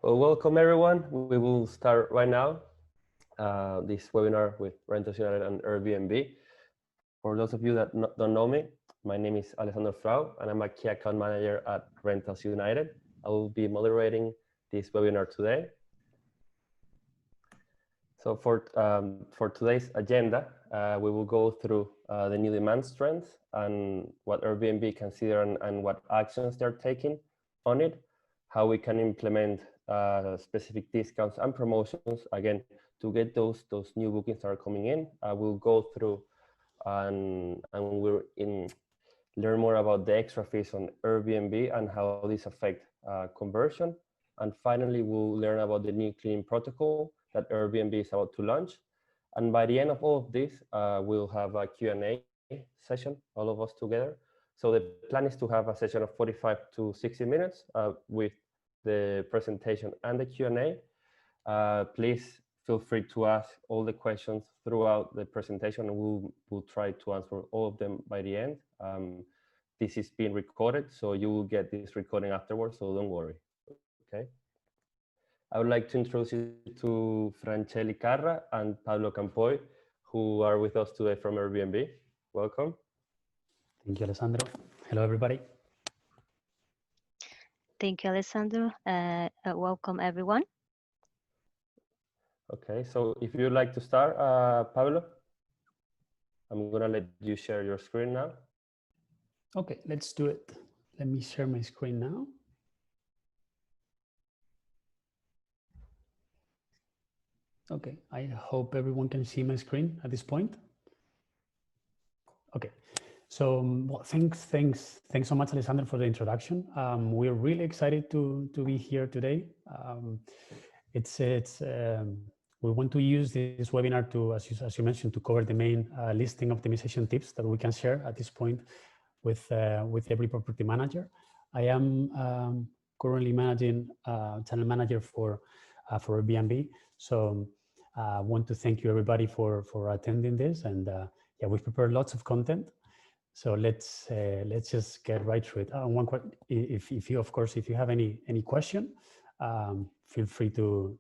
Well, welcome everyone. We will start right now this webinar with Rentals United and Airbnb. For those of you that don't know me, my name is Alessandro Frau, and I'm a key account manager at Rentals United. I will be moderating this webinar today. So for today's agenda, we will go through the new demand trends and what Airbnb consider and what actions they're taking on it, how we can implement specific discounts and promotions, again, to get those new bookings that are coming in. We'll go through and learn more about the extra fees on Airbnb and how these affect conversion. And finally, we'll learn about the new cleaning protocol that Airbnb is about to launch. And by the end of all of this, we'll have a Q&A session, all of us together. So the plan is to have a session of 45 to 60 minutes with the presentation and the Q&A. Please feel free to ask all the questions throughout the presentation, and we'll try to answer all of them by the end. This is being recorded, so you will get this recording afterwards, so don't worry. Okay. I would like to introduce you to Francieli Carra and Pablo Campoy, who are with us today from Airbnb. Welcome. Thank you, Alessandro. Hello, everybody. Thank you, Alessandro. Welcome, everyone. Okay, so if you'd like to start, Pablo, I'm gonna let you share your screen now. Okay, let's do it. Let me share my screen now. Okay, I hope everyone can see my screen at this point. Okay, so well, thanks so much, Alessandro, for the introduction. We're really excited to be here today. We want to use this webinar to, as you mentioned, to cover the main listing optimization tips that we can share at this point with every property manager. I am currently managing channel manager for Airbnb, so I want to thank you everybody for attending this, and yeah, we've prepared lots of content. So let's just get right through it. If you, of course, if you have any question, feel free to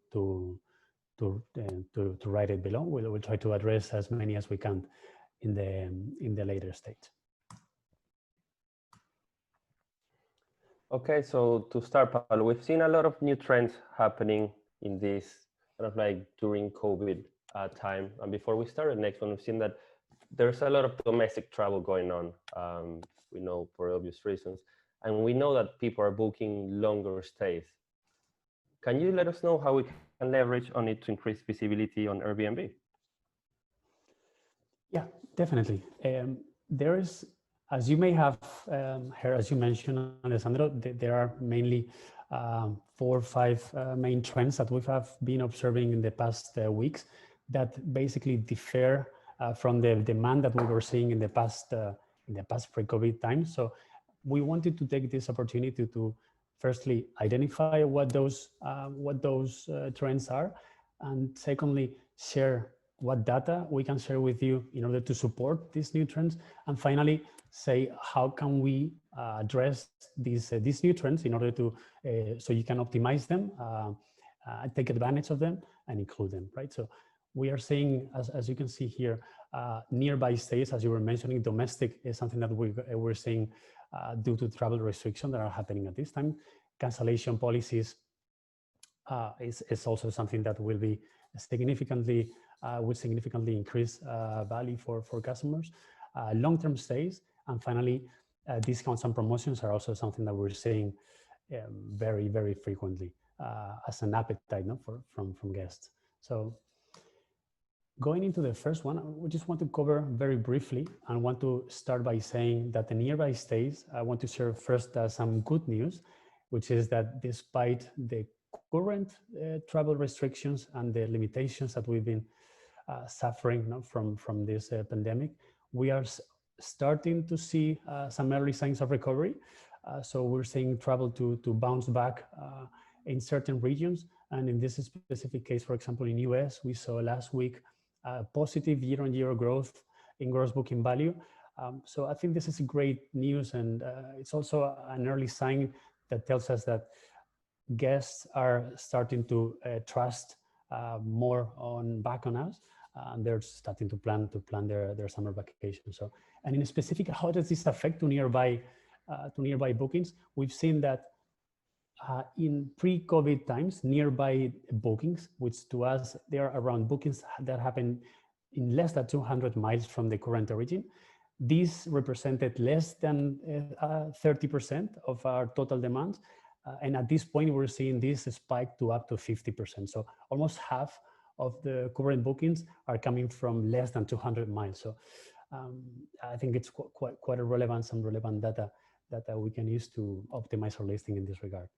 write it below. We'll try to address as many as we can in the later stage. Okay, so to start, Pablo, we've seen a lot of new trends happening in this kind of like during COVID time. And before we start the next one, we've seen that there's a lot of domestic travel going on, we know for obvious reasons. And we know that people are booking longer stays. Can you let us know how we can leverage on it to increase visibility on Airbnb? Yeah, definitely. There is, as you may have heard, as you mentioned, Alessandro, there are mainly 4 or 5 main trends that we have been observing in the past weeks that basically differ from the demand that we were seeing in the past pre-COVID times. So we wanted to take this opportunity to firstly identify what those trends are, and secondly share what data we can share with you in order to support these new trends, and finally say how can we address these new trends in order to so you can optimize them, take advantage of them, and include them, right? So we are seeing, as you can see here, nearby stays, as you were mentioning. Domestic is something that we're seeing due to travel restrictions that are happening at this time. Cancellation policies is also something that will be significantly increase value for customers. Long-term stays, and finally discounts and promotions are also something that we're seeing very frequently as an appetite, no, from guests. So going into the first one, we just want to cover very briefly, and want to start by saying that the nearby stays, I want to share first some good news, which is that despite the current travel restrictions and the limitations that we've been suffering, no, from this pandemic, we are starting to see some early signs of recovery. So we're seeing travel to bounce back in certain regions. And in this specific case, for example, in US, we saw last week positive year-on-year growth in gross booking value. So I think this is great news, and it's also an early sign that tells us that guests are starting to trust more back on us, and they're starting to plan their summer vacation. So, and in specific, how does this affect to nearby bookings? We've seen that in pre-COVID times, nearby bookings, which to us they are around bookings that happen in less than 200 miles from the current origin. These represented less than 30% of our total demand. And at this point, we're seeing this spike to up to 50%. So almost half of the current bookings are coming from less than 200 miles. So I think it's quite a some relevant data that we can use to optimize our listing in this regard.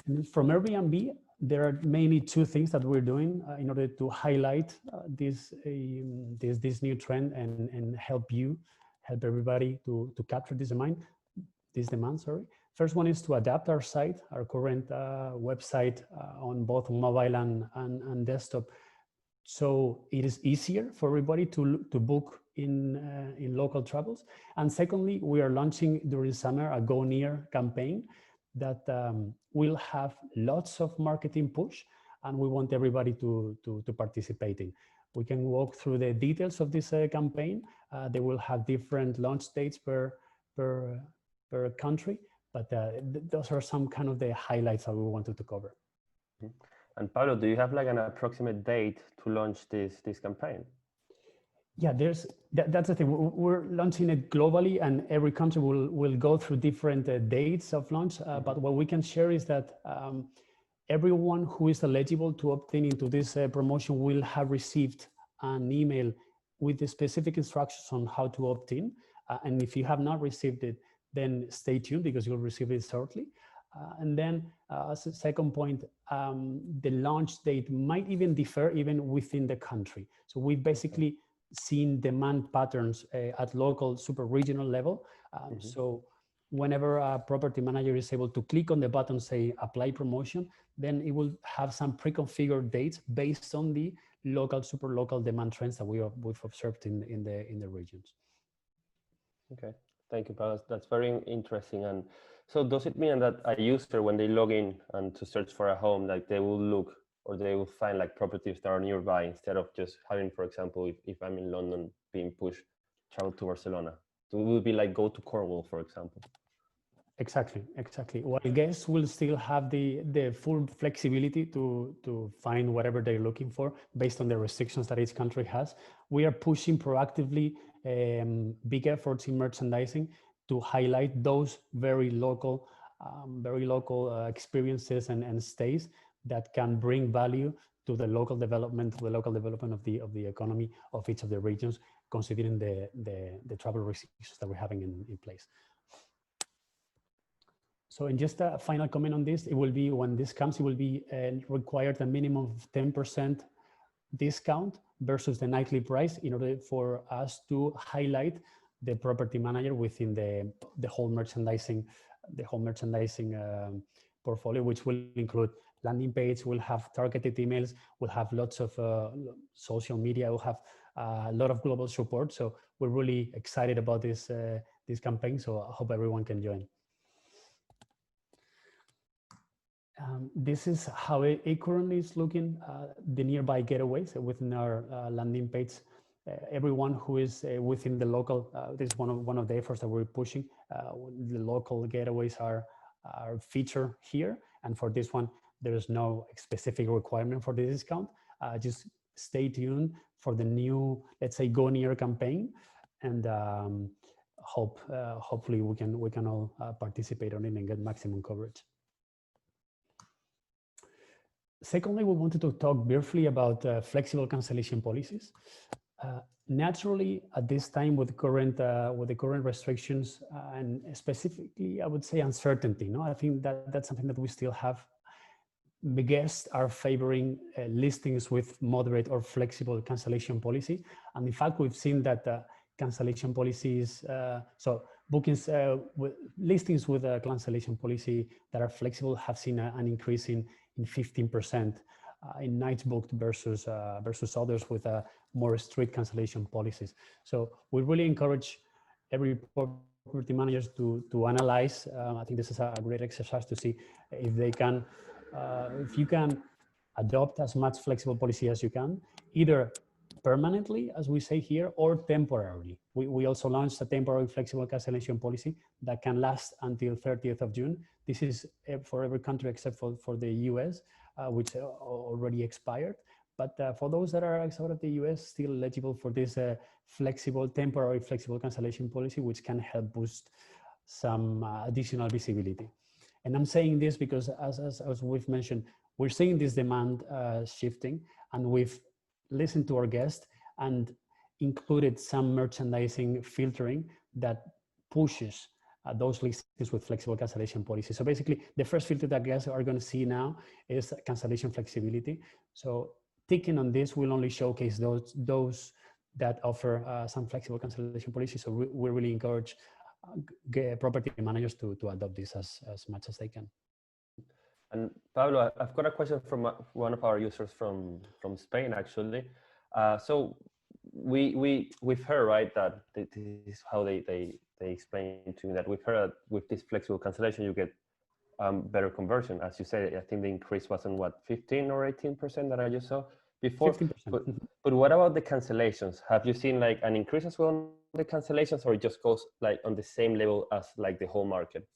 And from Airbnb, there are mainly two things that we're doing in order to highlight this new trend and help everybody to capture this demand. First one is to adapt our site, our current website on both mobile and desktop, so it is easier for everybody to book in local travels. And secondly, we are launching during summer a Go Near campaign that will have lots of marketing push, and we want everybody to participate in. We can walk through the details of this campaign. They will have different launch dates per country, but those are some kind of the highlights that we wanted to cover. And Pablo, do you have like an approximate date to launch this campaign? Yeah, that's the thing. We're launching it globally, and every country will go through different dates of launch. But what we can share is that everyone who is eligible to opt in into this promotion will have received an email with the specific instructions on how to opt in. And if you have not received it, then stay tuned because you'll receive it shortly. And then as a second point, the launch date might even differ even within the country. So we've basically seen demand patterns at local, super regional level. So whenever a property manager is able to click on the button, say apply promotion, then it will have some pre-configured dates based on the local, super local demand trends that we've observed in the regions. Okay, thank you, Pablo. That's very interesting. And so does it mean that a user, when they log in and to search for a home, like they will look or they will find like properties that are nearby instead of just having, for example, if I'm in London being pushed, travel to Barcelona? So it will be like go to Cornwall, for example. Exactly. Well, guests will still have the full flexibility to find whatever they're looking for based on the restrictions that each country has. We are pushing proactively big efforts in merchandising to highlight those very local experiences and stays that can bring value to the local development, of the economy of each of the regions, considering the travel restrictions that we're having in place. So in just a final comment on this, it will be, when this comes, it will be required a minimum of 10% discount versus the nightly price in order for us to highlight the property manager within the whole merchandising portfolio, which will include landing page, will have targeted emails, will have lots of social media, will have a lot of global support. So we're really excited about this campaign. So I hope everyone can join. This is how it currently is looking, the nearby getaways within our landing page. Everyone who is within the local, this is one of the efforts that we're pushing. The local getaways are featured here. And for this one, there is no specific requirement for the discount. Just stay tuned for the new, let's say, Go Near campaign. And hopefully we can all participate on it and get maximum coverage. Secondly, we wanted to talk briefly about flexible cancellation policies. Naturally, at this time with the current restrictions and specifically, I would say uncertainty. No, I think that's something that we still have. The guests are favoring listings with moderate or flexible cancellation policy, and in fact, we've seen that cancellation policies, so bookings with listings with a cancellation policy that are flexible have seen an increase in 15% in nights booked versus others with more strict cancellation policies. So we really encourage every property property managers to analyze. I think this is a great exercise to see if they can, if you can adopt as much flexible policy as you can, either permanently, as we say here, or temporarily. We also launched a temporary flexible cancellation policy that can last until 30th of June. This is for every country except for the US, which already expired. But for those that are outside of the US, still eligible for this temporary flexible cancellation policy, which can help boost some additional visibility. And I'm saying this because as we've mentioned, we're seeing this demand shifting, and we've listened to our guests and included some merchandising filtering that pushes those listings with flexible cancellation policy. So basically, the first filter that guests are going to see now is cancellation flexibility. So ticking on this will only showcase those that offer some flexible cancellation policy. So we really encourage property managers to adopt this as much as they can. And Pablo, I've got a question from one of our users from Spain, actually. So we've heard, right, that this is how they explain to me, that we've heard that with this flexible cancellation you get better conversion. As you said, I think the increase was on what, 15 or 18% that I just saw before. 15%. But what about the cancellations? Have you seen like an increase as well on the cancellations, or it just goes like on the same level as like the whole market?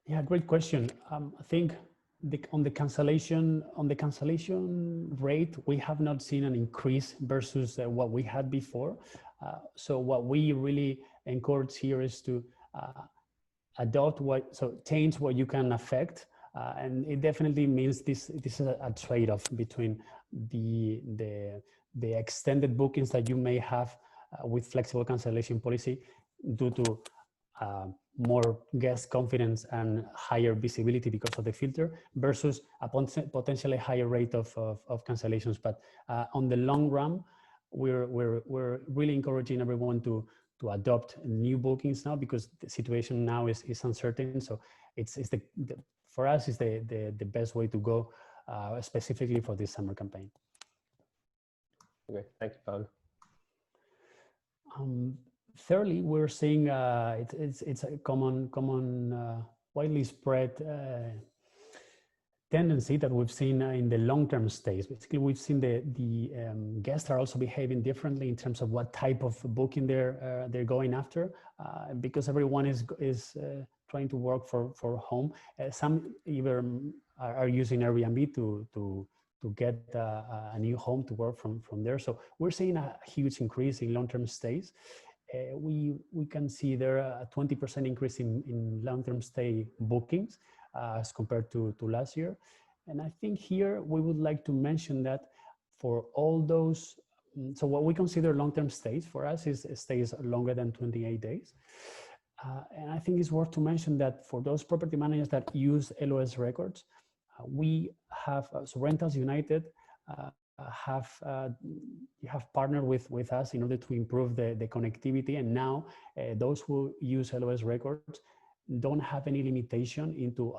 Yeah, great question. I think on the cancellation rate, we have not seen an increase versus what we had before. So what we really encourage here is to change what you can affect, and it definitely means this is a trade-off between the extended bookings that you may have with flexible cancellation policy due to more guest confidence and higher visibility because of the filter versus a potentially higher rate of cancellations. But on the long run, we're really encouraging everyone to adopt new bookings now, because the situation now is uncertain. So it's for us is the best way to go, specifically for this summer campaign. Okay, thank you, Pablo. Thirdly, we're seeing it's a common widely spread tendency that we've seen in the long-term stays. Basically, we've seen the guests are also behaving differently in terms of what type of booking they're going after, because everyone is trying to work for home. Some even are using Airbnb to get a new home to work from there. So we're seeing a huge increase in long-term stays. We can see there a 20% increase in long-term stay bookings as compared to last year. And I think here we would like to mention that for all those, so what we consider long-term stays for us is stays longer than 28 days. And I think it's worth to mention that for those property managers that use LOS records, we have, so Rentals United have partnered with us in order to improve the connectivity, and now those who use LOS records don't have any limitation into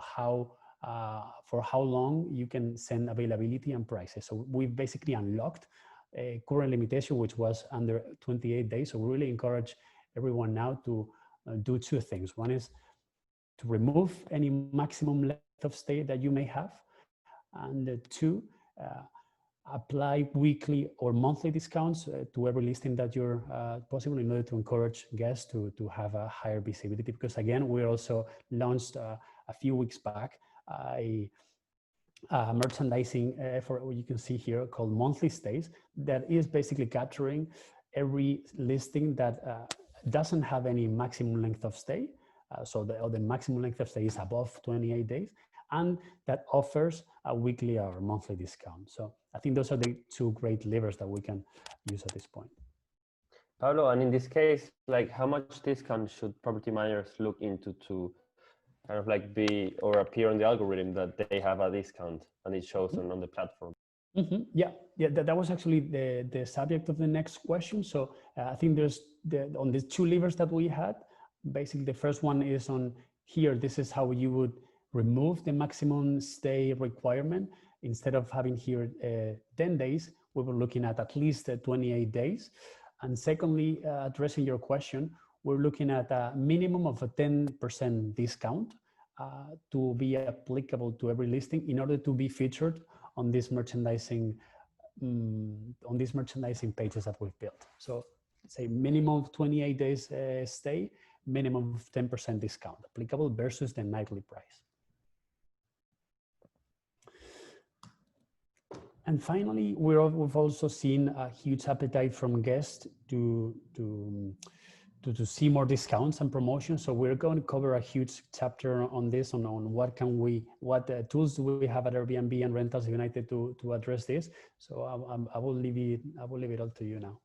for how long you can send availability and prices. So we've basically unlocked a current limitation, which was under 28 days. So we really encourage everyone now to do two things. One is to remove any maximum length of stay that you may have, and two, apply weekly or monthly discounts to every listing that you're possible, in order to encourage guests to have a higher visibility. Because again, we also launched a few weeks back a merchandising effort, you can see here, called Monthly Stays, that is basically capturing every listing that doesn't have any maximum length of stay. So the maximum length of stay is above 28 days, and that offers a weekly or monthly discount. So I think those are the two great levers that we can use at this point. Pablo, and in this case, like how much discount should property managers look into to kind of like be or appear on the algorithm that they have a discount and it shows on the platform? Mm-hmm. Yeah, that was actually the subject of the next question. So I think there's on the two levers that we had, basically the first one is on here. This is how you would remove the maximum stay requirement. Instead of having here 10 days, we were looking at least 28 days. And secondly, addressing your question, we're looking at a minimum of a 10% discount to be applicable to every listing in order to be featured on this merchandising pages that we've built. So say minimum of 28 days stay, minimum of 10% discount applicable versus the nightly price. And finally, we've also seen a huge appetite from guests to see more discounts and promotions. So we're going to cover a huge chapter on this, on what tools do we have at Airbnb and Rentals United to address this. So I will leave it all to you now.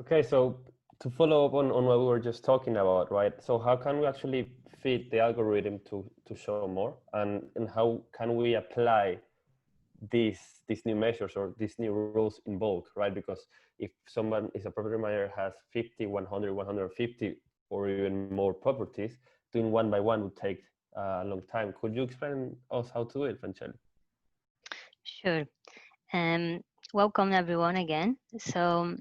Okay, so to follow up on what we were just talking about, right? So how can we actually feed the algorithm to show more, and how can we apply these new measures or these new rules in bulk, right? Because if someone is a property manager, has 50, 100, 150, or even more properties, doing one by one would take a long time. Could you explain us how to do it, Francieli? Sure. Welcome everyone again. So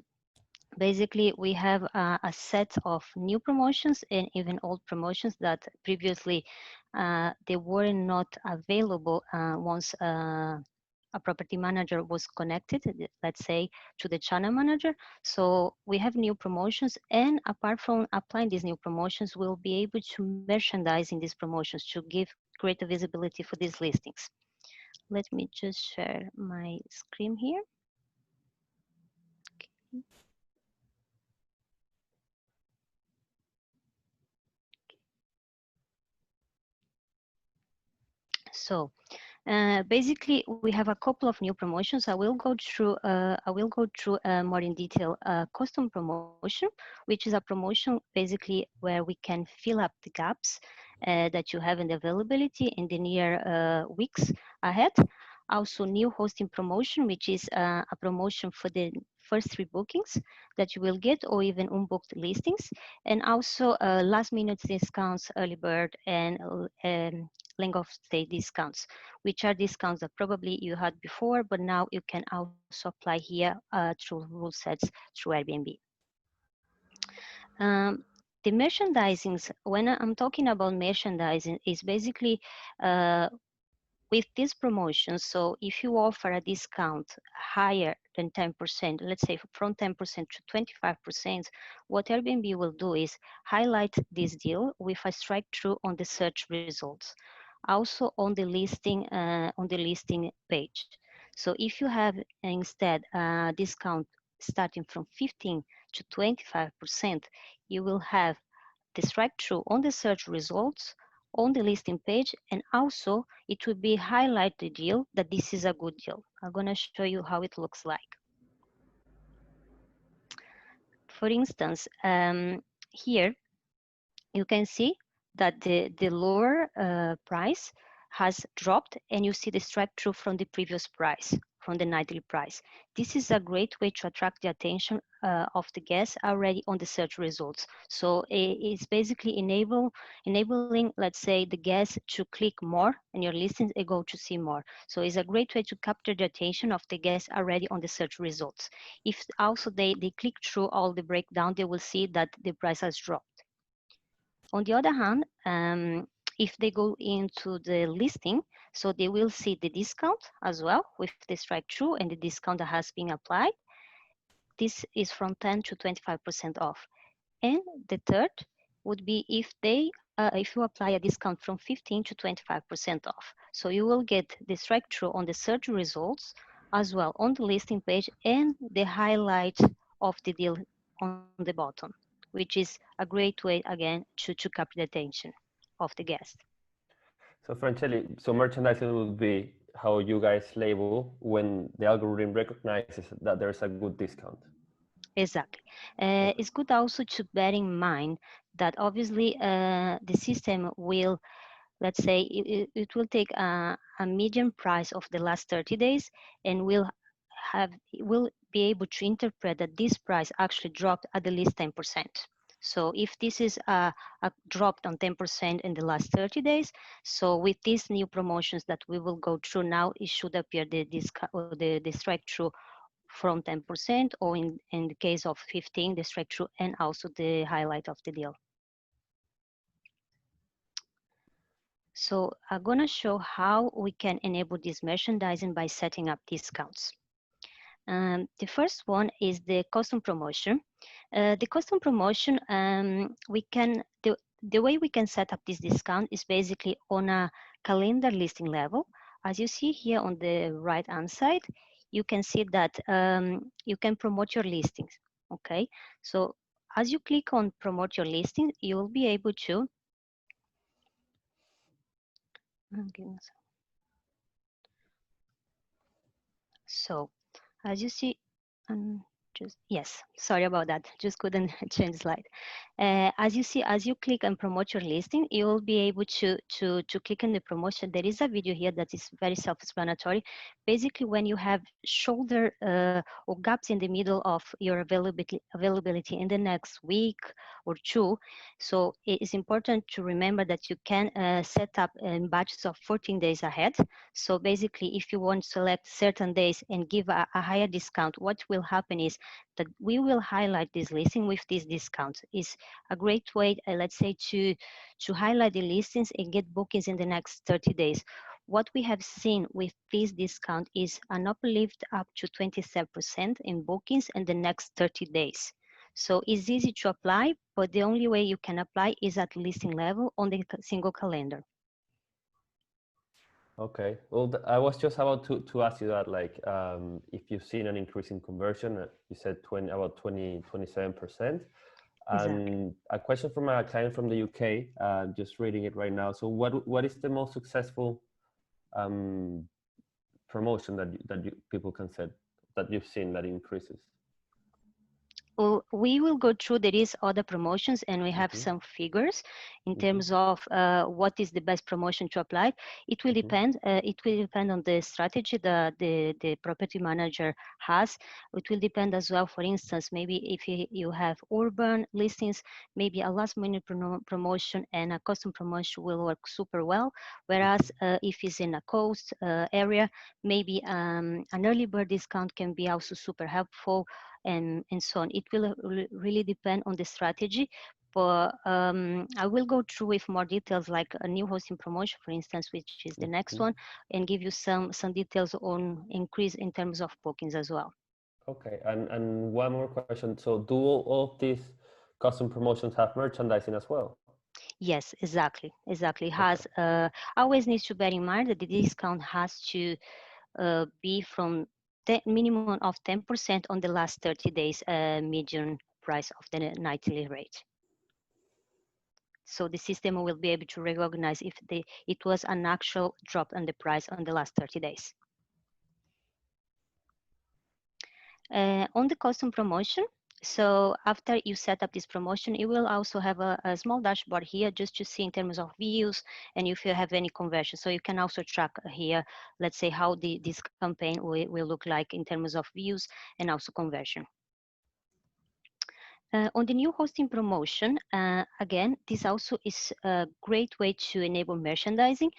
basically, we have a set of new promotions and even old promotions that previously they were not available once a property manager was connected, let's say, to the channel manager. So we have new promotions, and apart from applying these new promotions, we'll be able to merchandise in these promotions to give greater visibility for these listings. Let me just share my screen here. Okay. So basically, we have a couple of new promotions. I will go through more in detail. Custom promotion, which is a promotion basically where we can fill up the gaps that you have in the availability in the near weeks ahead. Also, new hosting promotion, which is a promotion for the first 3 bookings that you will get, or even unbooked listings, and also last minute discounts, early bird, and length of stay discounts, which are discounts that probably you had before, but now you can also apply here through rule sets through Airbnb. The merchandising, when I'm talking about merchandising, is basically with this promotion. So if you offer a discount higher than 10%, let's say from 10% to 25%, what Airbnb will do is highlight this deal with a strike through on the search results, also on the listing page. So if you have instead a discount starting from 15 to 25%, you will have the strike through on the search results, on the listing page, and also it will be highlight the deal that this is a good deal. I'm going to show you how it looks like. For instance, here you can see that the lower price has dropped, and you see the strike through from the previous price, from the nightly price. This is a great way to attract the attention of the guests already on the search results. So it's basically enabling, let's say, the guests to click more on your listings and go to see more. So it's a great way to capture the attention of the guests already on the search results. If also they click through all the breakdown, they will see that the price has dropped. On the other hand, if they go into the listing, so they will see the discount as well with the strike through and the discount that has been applied. This is from 10 to 25% off. And the third would be if you apply a discount from 15 to 25% off. So you will get the strike through on the search results as well on the listing page, and the highlight of the deal on the bottom, which is a great way, again, to capture the attention of the guest. So Francieli, so merchandising will be how you guys label when the algorithm recognizes that there's a good discount. Exactly. It's good also to bear in mind that obviously the system will, let's say, it will take a median price of the last 30 days and will be able to interpret that this price actually dropped at the least 10%. So if this is a drop on 10% in the last 30 days, so with these new promotions that we will go through now, it should appear the strike through from 10%, or in the case of 15, the strike through and also the highlight of the deal. So I'm gonna show how we can enable this merchandising by setting up discounts. The first one is the custom promotion. The custom promotion, the way we can set up this discount is basically on a calendar listing level. As you see here on the right hand side, you can see that you can promote your listings. Okay, so as you click on promote your listing, you will be able to so as you see, yes, sorry about that, just couldn't change slide. As you see, as you click and promote your listing, you will be able to click on the promotion. There is a video here that is very self-explanatory. Basically, when you have shoulder or gaps in the middle of your availability in the next week or two, so it is important to remember that you can set up batches of 14 days ahead. So basically, if you want to select certain days and give a higher discount, what will happen is that we will highlight this listing with this discount. Is a great way, let's say, to highlight the listings and get bookings in the next 30 days. What we have seen with this discount is an uplift up to 27% in bookings in the next 30 days. So it's easy to apply, but the only way you can apply is at listing level on the single calendar. Okay, well, I was just about to ask you that, like, if you've seen an increase in conversion. You said about 27%. And Exactly. a question from a client from the UK, just reading it right now. So what is the most successful promotion that people can set, that you've seen that increases? Well, we will go through, there is other promotions, and we have some figures in terms of what is the best promotion to apply. It will depend. It will depend on the strategy that the property manager has. It will depend as well. For instance, maybe if you have urban listings, maybe a last minute promotion and a custom promotion will work super well. Whereas if it's in a coast area, maybe an early bird discount can be also super helpful. And so on. It will really depend on the strategy, but I will go through with more details, like a new hosting promotion, for instance, which is the next one, and give you some details on increase in terms of bookings as well. Okay, and one more question. So do all of these custom promotions have merchandising as well? Yes, exactly. It has, always needs to bear in mind that the discount has to be from the minimum of 10% on the last 30 days median price of the nightly rate. So the system will be able to recognize if it was an actual drop in the price on the last 30 days. On the custom promotion, so after you set up this promotion, you will also have a small dashboard here just to see in terms of views and if you have any conversion. So you can also track here, let's say, how this campaign will look like in terms of views and also conversion. On the new hosting promotion, again, this also is a great way to enable merchandising.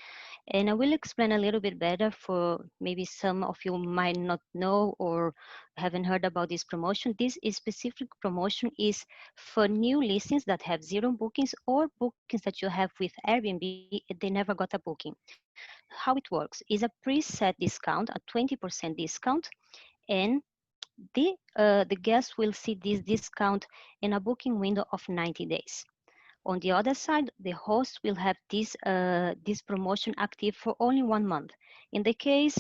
And I will explain a little bit better for maybe some of you might not know or haven't heard about this promotion. This specific promotion is for new listings that have 0 bookings or bookings that you have with Airbnb, they never got a booking. How it works is a preset discount, a 20% discount, and the guest will see this discount in a booking window of 90 days. On the other side, the host will have this promotion active for only 1 month. In the case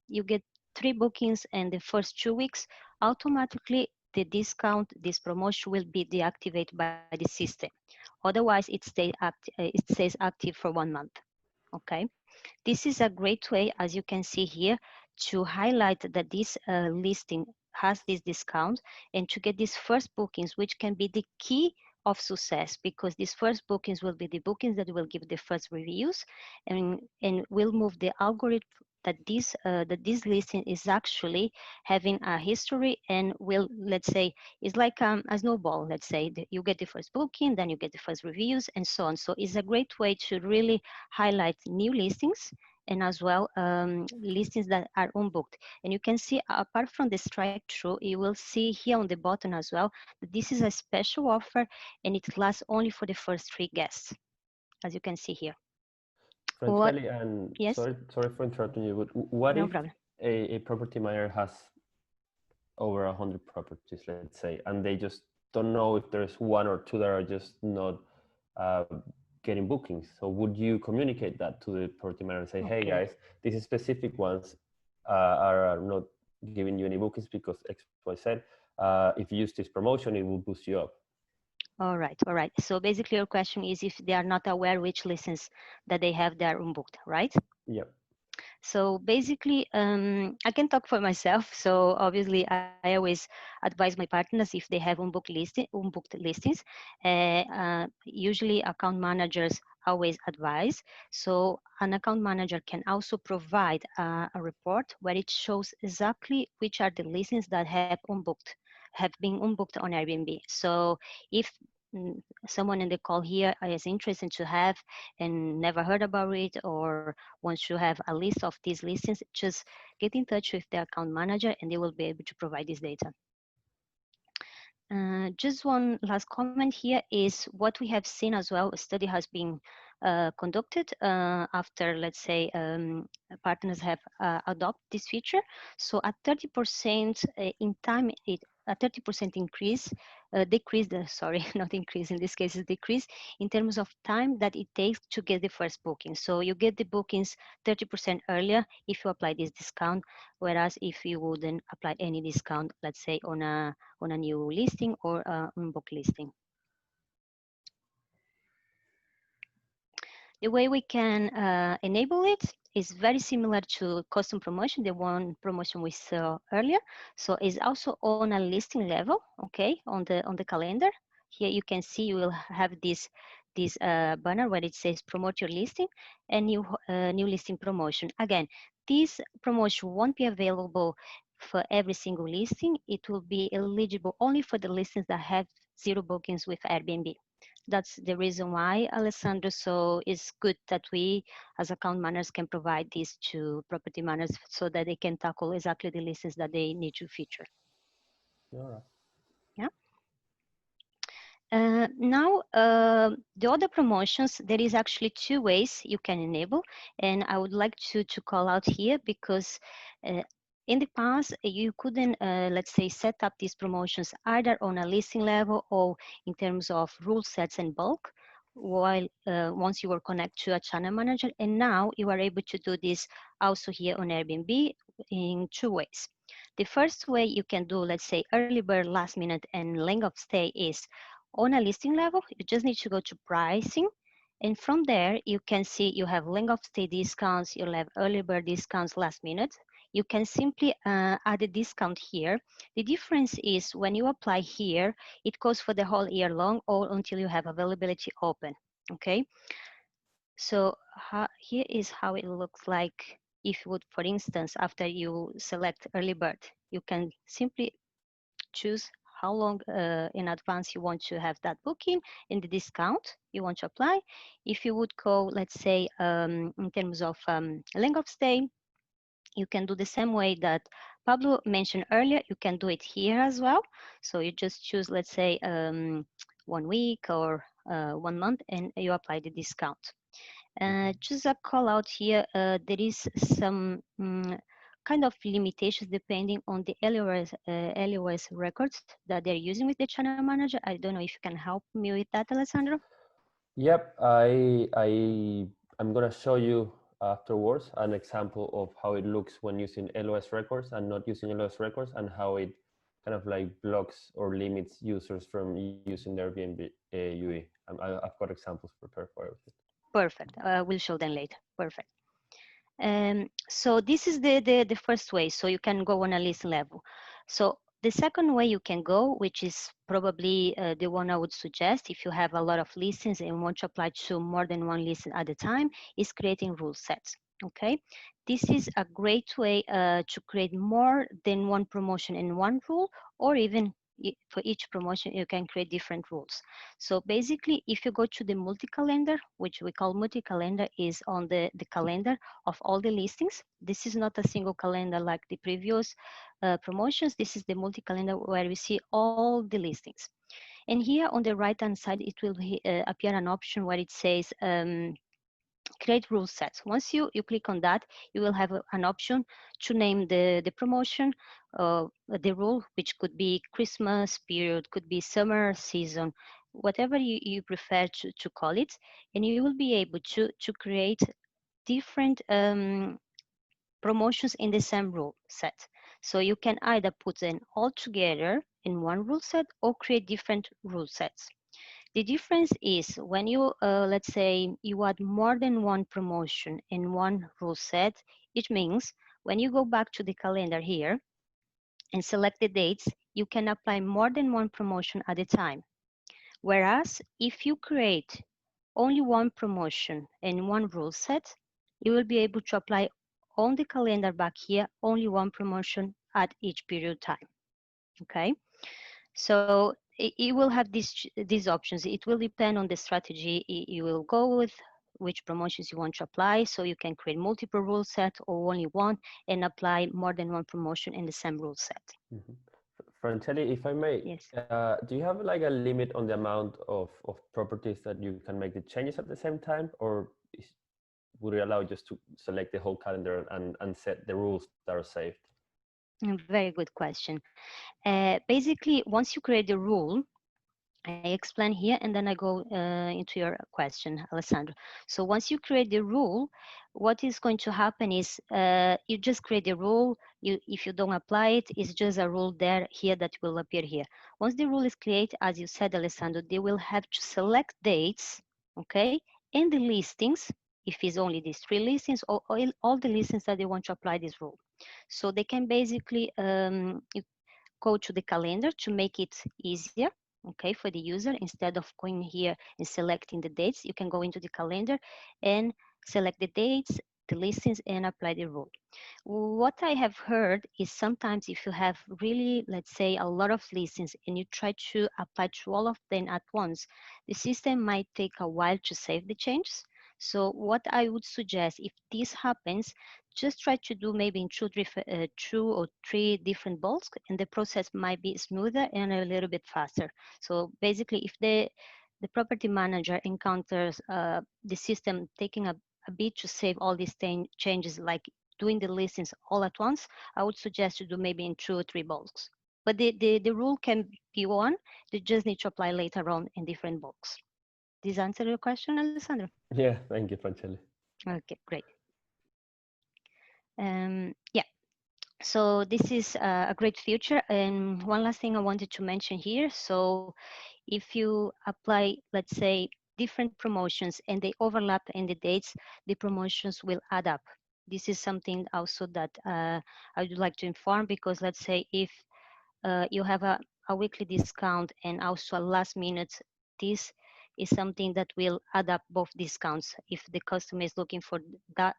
you get 3 bookings in the first 2 weeks, automatically the discount, this promotion will be deactivated by the system. Otherwise, it stays active for 1 month. Okay, this is a great way, as you can see here, to highlight that this listing has this discount and to get these first bookings, which can be the key of success, because these first bookings will be the bookings that will give the first reviews and will move the algorithm that this listing is actually having a history and will, let's say, it's like a snowball. Let's say you get the first booking, then you get the first reviews and so on. So it's a great way to really highlight new listings and as well listings that are unbooked. And you can see, apart from the strike through, you will see here on the bottom as well that this is a special offer and it lasts only for the first 3 guests, as you can see here. What? Francieli, and Yes, sorry for interrupting you, but what no if problem. a property manager has over 100 properties, let's say, and they just don't know if there's 1 or 2 that are just not uh, getting bookings? So would you communicate that to the property manager and say, hey guys, these specific ones are not giving you any bookings because X, Y, Z. If you use this promotion, it will boost you up. All right, all right. So basically your question is if they are not aware which listings that they have that are unbooked, right? Yeah. So basically, I can talk for myself. So obviously, I always advise my partners if they have unbooked listings. Usually, account managers always advise. So an account manager can also provide a report where it shows exactly which are the listings that have been unbooked on Airbnb. So if someone in the call here is interested to have and never heard about it, or wants to have a list of these listings, just get in touch with the account manager and they will be able to provide this data. Just one last comment here is what we have seen as well. A study has been conducted after, let's say, partners have adopted this feature. So at 30% in time, a 30% sorry, not increase, in this case is decrease in terms of time that it takes to get the first booking. So you get the bookings 30% earlier if you apply this discount, whereas if you wouldn't apply any discount, let's say on a new listing or unbooked listing. The way we can enable it is very similar to custom promotion, the one promotion we saw earlier. So it's also on a listing level, okay, on the calendar. Here you can see you will have this banner where it says promote your listing and new listing promotion. Again, this promotion won't be available for every single listing. It will be eligible only for the listings that have 0 bookings with Airbnb. That's the reason why, Alessandro. So it's good that we as account managers can provide this to property managers so that they can tackle exactly the listings that they need to feature. All right. Yeah. Now, the other promotions, there is actually 2 ways you can enable, and I would like to call out here because in the past, you couldn't, let's say, set up these promotions either on a listing level or in terms of rule sets and bulk, while once you were connected to a channel manager, and now you are able to do this also here on Airbnb in 2 ways. The first way you can do, let's say, early bird, last minute, and length of stay is on a listing level. You just need to go to pricing. And from there, you can see you have length of stay discounts, you'll have early bird discounts, last minute. You can simply add a discount here. The difference is when you apply here, it goes for the whole year long or until you have availability open, okay? So here is how it looks like if you would, for instance, after you select early bird, you can simply choose how long in advance you want to have that booking and the discount you want to apply. If you would go, let's say, in terms of length of stay, you can do the same way that Pablo mentioned earlier. You can do it here as well. So you just choose, let's say, 1 week or 1 month, and you apply the discount. Just a call out here, there is some kind of limitations depending on the LOS records that they're using with the channel manager. I don't know if you can help me with that, Alessandro. Yep, I'm gonna show you afterwards an example of how it looks when using LOS records and not using LOS records, and how it kind of like blocks or limits users from using their Airbnb UE. I've got examples prepared for it. Perfect. We'll show them later. Perfect. So this is the first way. So you can go on a list level. So the second way you can go, which is probably the one I would suggest if you have a lot of listings and want to apply to more than one listing at a time, is creating rule sets. Okay, this is a great way to create more than one promotion in one rule, or even for each promotion, you can create different rules. So basically, if you go to the multi-calendar, which we call multi-calendar, is on the calendar of all the listings. This is not a single calendar like the previous promotions. This is the multi-calendar where we see all the listings. And here on the right-hand side, it will appear an option where it says create rule sets. Once you click on that, you will have an option to name the promotion, the rule, which could be Christmas period, could be summer season, whatever you prefer to call it. And you will be able to create different promotions in the same rule set. So you can either put them all together in one rule set or create different rule sets. The difference is when you, let's say, you add more than one promotion in one rule set, it means when you go back to the calendar here and select the dates, you can apply more than one promotion at a time. Whereas if you create only one promotion in one rule set, you will be able to apply on the calendar back here only one promotion at each period time. Okay, so it will have these options. It will depend on the strategy you will go with, which promotions you want to apply. So you can create multiple rule set or only one and apply more than one promotion in the same rule set. Mm-hmm. Francieli, if I may, Yes. Do you have like a limit on the amount of properties that you can make the changes at the same time, or would it allow just to select the whole calendar and set the rules that are saved? Very good question. Basically, once you create the rule, I explain here and then I go into your question, Alessandro. So once you create the rule, what is going to happen is you just create the rule. If you don't apply it, it's just a rule there here that will appear here. Once the rule is created, as you said, Alessandro, they will have to select dates, okay, and the listings, if it's only these 3 listings, or all the listings that they want to apply this rule. So they can basically go to the calendar to make it easier, okay, for the user. Instead of going here and selecting the dates, you can go into the calendar and select the dates, the listings, and apply the rule. What I have heard is sometimes if you have really, let's say, a lot of listings and you try to apply to all of them at once, the system might take a while to save the changes. So what I would suggest, if this happens, just try to do maybe in 2 or 3 different bulks, and the process might be smoother and a little bit faster. So basically, if the property manager encounters the system taking a bit to save all these changes, like doing the listings all at once, I would suggest to do maybe in 2 or 3 bulks. But the rule can be one, you just need to apply later on in different bulks. Does this answer your question, Alessandro? Yeah, thank you, Francieli. Okay, great. Yeah, so this is a great feature. And one last thing I wanted to mention here. So if you apply, let's say, different promotions and they overlap in the dates, the promotions will add up. This is something also that I would like to inform, because let's say if you have a weekly discount and also a last minute, this is something that will add up both discounts if the customer is looking for that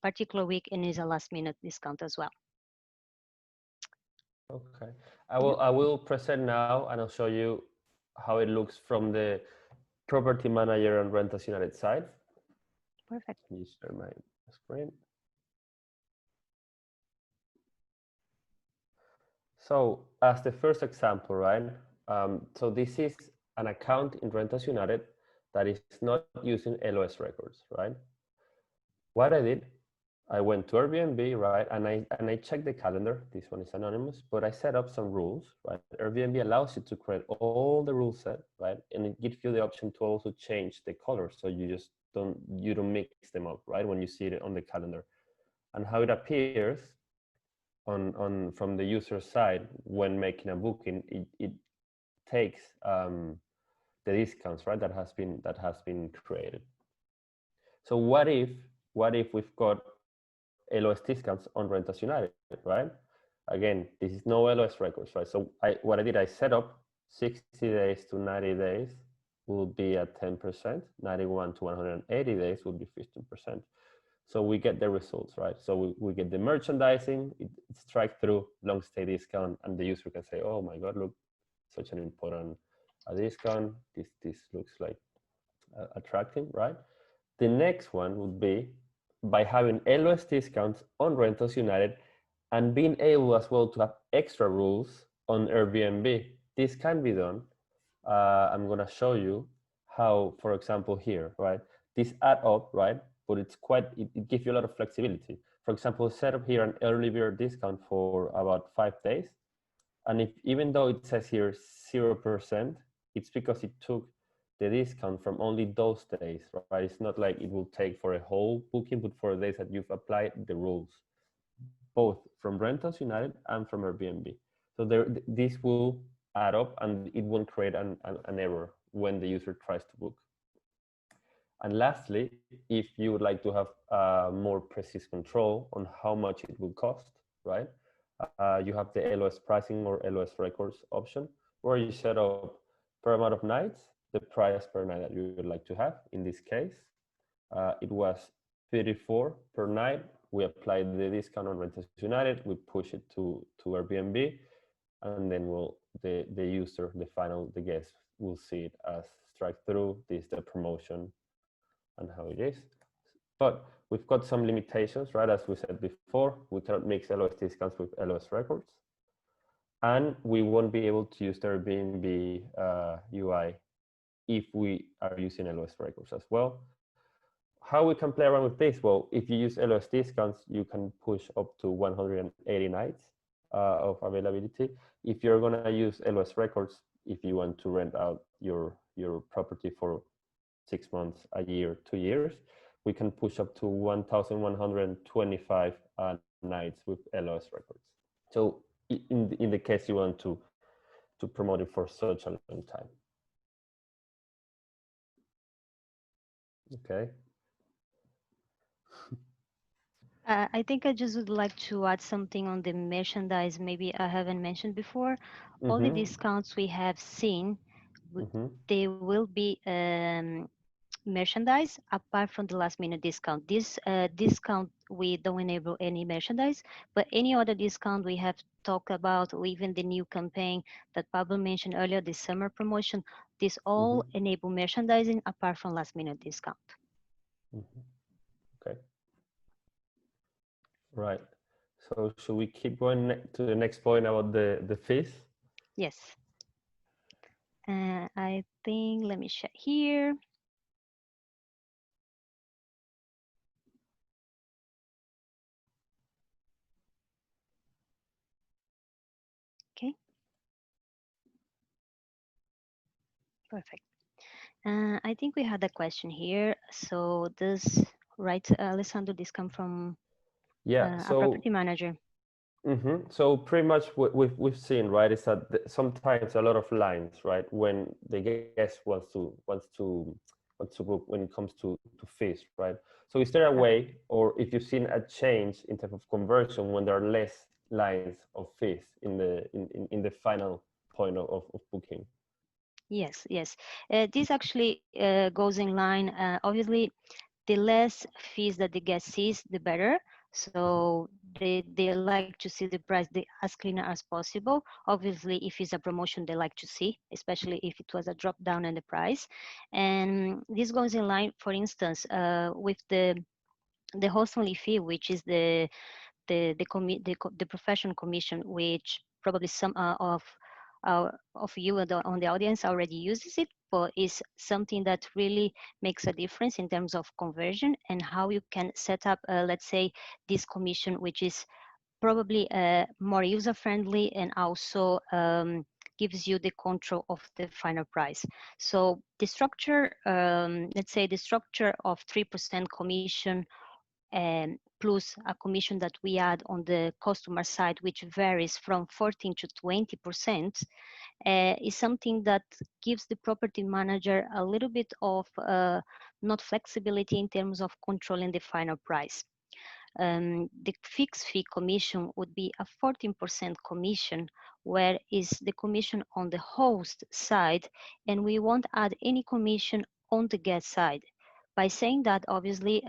particular week and is a last minute discount as well. Okay, I will present now and I'll show you how it looks from the property manager and Rentals United side. Perfect. Can you share my screen? So as the first example, right? So this is an account in Rentals United that is not using LOS records, right? What I did, I went to Airbnb, right? And I checked the calendar. This one is anonymous, but I set up some rules, right? Airbnb allows you to create all the rule set, right? And it gives you the option to also change the colors, so you just don't mix them up, right? When you see it on the calendar, and how it appears on from the user side when making a booking, it takes the discounts, right? That has been created. So what if we've got LOS discounts on Rentals United, right? Again, this is no LOS records, right? So what I did, I set up 60 days to 90 days will be at 10%, 91 to 180 days will be 15%. So we get the results, right? So we get the merchandising, it's strike through long stay discount, and the user can say, oh my God, look, such an important discount. This looks like attractive, right? The next one would be by having LOS discounts on Rentals United and being able as well to have extra rules on Airbnb. This can be done. I'm gonna show you how, for example, here, right? This add up, right? But it's it gives you a lot of flexibility. For example, set up here an early bird discount for about 5 days. And if even though it says here 0%, it's because it took the discount from only those days, right? It's not like it will take for a whole booking, but for the days that you've applied the rules, both from Rentals United and from Airbnb. So this will add up and it won't create an error when the user tries to book. And lastly, if you would like to have more precise control on how much it will cost, right? You have the LOS pricing or LOS records option, where you set up per amount of nights, the price per night that you would like to have. In this case, it was 34 per night. We applied the discount on Rentals United. We push it to Airbnb, and then the user, the guest, will see it as strike through. This is the promotion and how it is. But we've got some limitations, right? As we said before, we cannot mix LOS discounts with LOS records. And we won't be able to use the Airbnb UI if we are using LOS records as well. How we can play around with this? Well, if you use LOS discounts, you can push up to 180 nights of availability. If you're gonna use LOS records, if you want to rent out your property for 6 months, a year, 2 years, we can push up to 1,125 nights with LOS records. So in the case you want to promote it for such a long time. Okay. I think I just would like to add something on the merchandise. Maybe I haven't mentioned before. All the discounts we have seen, they will be merchandise apart from the last minute discount. This discount, we don't enable any merchandise, but any other discount we have talked about, or even the new campaign that Pablo mentioned earlier, the summer promotion, this all enable merchandising apart from last minute discount. Okay. Right. So should we keep going to the next point about the fees? Yes. I think, let me check here. Okay. Perfect. I think we had a question here. So does, right, Alessandro, this come from a property manager? So pretty much what we've seen, right, is that sometimes a lot of lines, right, when the guest wants to book when it comes to fees, right? So is there a way, or if you've seen a change in terms of conversion when there are less lines of fees in the final point of booking? Yes, yes. This actually goes in line. Obviously, the less fees that the guest sees, the better. So they like to see the price as clean as possible. Obviously, if it's a promotion, they like to see, especially if it was a drop down in the price. And this goes in line, for instance, with the host only fee, which is the professional commission, which probably some of you on the audience already uses it, but is something that really makes a difference in terms of conversion and how you can set up, let's say, this commission, which is probably more user-friendly and also gives you the control of the final price. So the structure, let's say the structure of 3% commission plus a commission that we add on the customer side, which varies from 14 to 20%, is something that gives the property manager a little bit of not flexibility in terms of controlling the final price. The fixed fee commission would be a 14% commission, where is the commission on the host side, and we won't add any commission on the guest side. By saying that, obviously,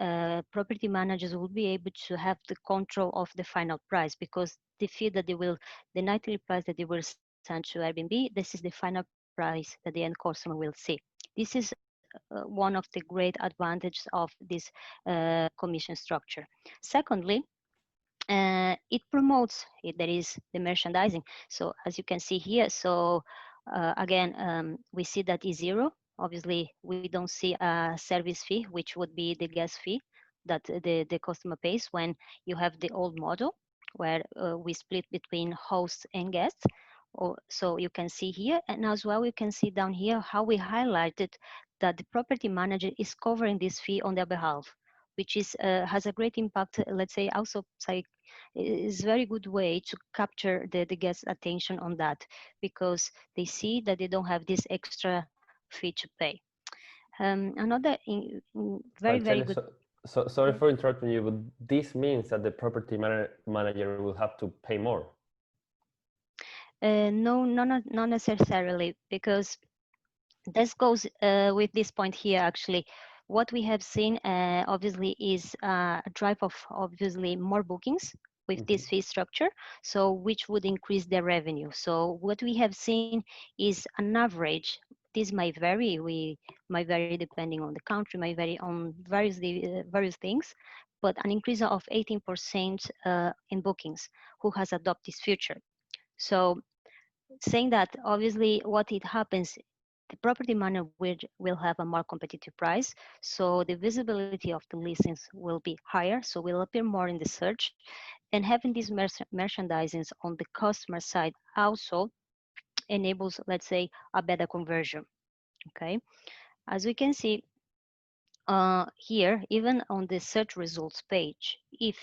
property managers will be able to have the control of the final price, because the fee that they will, the nightly price that they will set sent to Airbnb, this is the final price that the end customer will see. This is one of the great advantages of this commission structure. Secondly, it promotes there is the merchandising. So as you can see here, so again, we see that is zero. Obviously, we don't see a service fee, which would be the guest fee that the customer pays when you have the old model where we split between hosts and guests. So you can see here, and as well you can see down here how we highlighted that the property manager is covering this fee on their behalf, which is has a great impact, let's say, also is very good way to capture the guest attention on that, because they see that they don't have this extra fee to pay. Another very good. So sorry for interrupting you, but this means that the property manager will have to pay more. No, not necessarily, because this goes with this point here. Actually, what we have seen obviously is a drive of obviously more bookings with this fee structure, so which would increase their revenue. So what we have seen is an average. This might vary. We might vary depending on the country, might vary on various things, but an increase of 18% in bookings who has adopted this feature. So saying that, obviously what it happens, the property manager will have a more competitive price, so the visibility of the listings will be higher, so will appear more in the search, and having these merchandisings on the customer side also enables, let's say, a better conversion. Okay, as we can see here, even on the search results page, if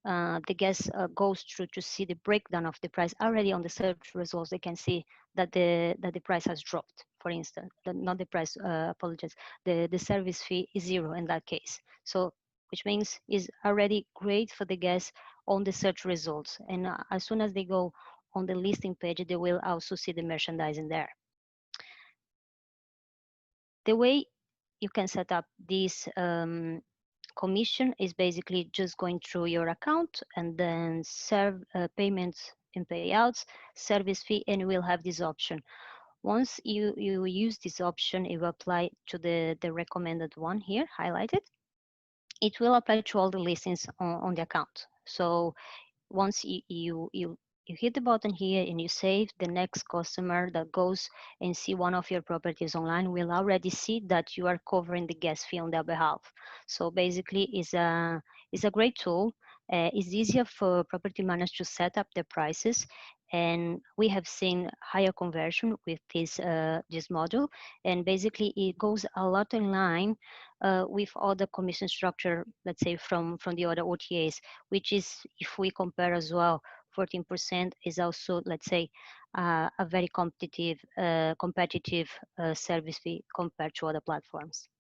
the guest goes through to see the breakdown of the price already on the search results, they can see that the price has dropped. For instance, not the price, apologies, the service fee is zero in that case. So which means is already great for the guests on the search results. And as soon as they go on the listing page, they will also see the merchandising there. The way you can set up this commission is basically just going through your account and then serve payments and payouts, service fee, and you will have this option. Once you use this option, it will apply to the recommended one here highlighted. It will apply to all the listings on the account. So once you hit the button here and you save, the next customer that goes and see one of your properties online will already see that you are covering the guest fee on their behalf. So basically it's a great tool. It's easier for property managers to set up their prices, and we have seen higher conversion with this module, and basically it goes a lot in line with other commission structure, let's say from the other OTAs, which is, if we compare as well, 14% is also, let's say, a very competitive service fee compared to other platforms.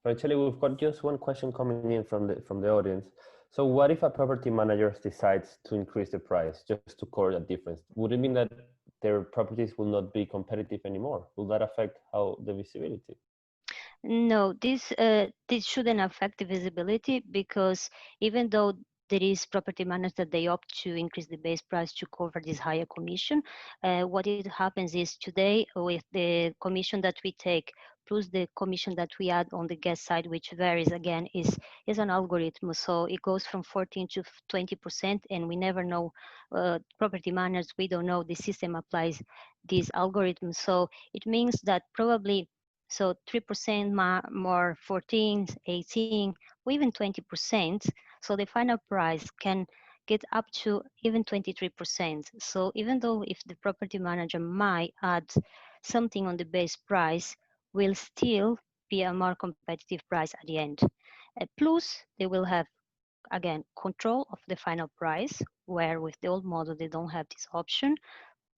Francieli, we've got just one question coming in from the audience. So what if a property manager decides to increase the price just to cover that difference? Would it mean that their properties will not be competitive anymore? Will that affect how the visibility? No, this shouldn't affect the visibility, because even though there is property managers that they opt to increase the base price to cover this higher commission, what it happens is today with the commission that we take plus the commission that we add on the guest side, which varies again, is an algorithm. So it goes from 14 to 20%, and we never know, property managers, we don't know, the system applies this algorithm. So it means that probably, so 3% more, 14, 18, or even 20%. So the final price can get up to even 23%. So even though if the property manager might add something on the base price, will still be a more competitive price at the end. Plus, they will have, again, control of the final price, where with the old model, they don't have this option.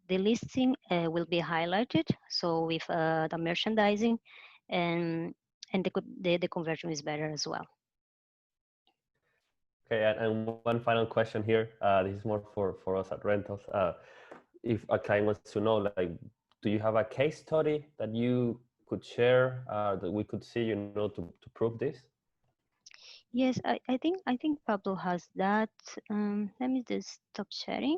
The listing will be highlighted, so with the merchandising, and the conversion is better as well. Okay, and one final question here. This is more for us at Rentals. If a client wants to know, like, do you have a case study that you could share that we could see, to prove this? Yes, I think Pablo has that. Let me just stop sharing.